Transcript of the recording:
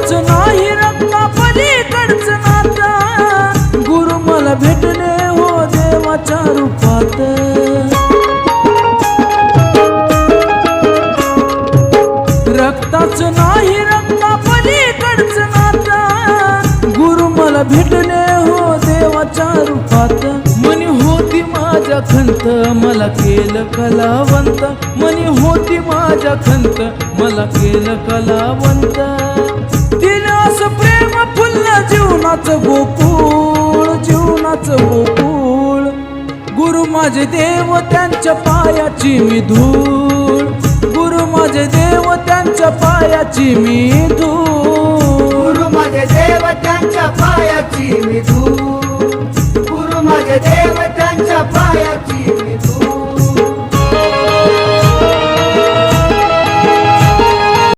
रक्ताचं नाही रक्ता पलीकडचं नातं, गुरु मला भेटले हो देवाच्या रूपात। रक्ताचं नाही रक्ता पलीकडचं नातं, गुरु मला भेटले हो देवाच्या रूपात। मनी होती माझ्या खंत मला केलं कलावंत, मनी होती माझ्या खंत मला केलं कलावंत। दिलं असं प्रेम फुललं जीवनाचं गोकुळ, जीवनाचं गोकुळ। गुरु माझे देव त्यांच्या पायाची मी धूळ, गुरु माझे देव त्यांच्या पायाची मी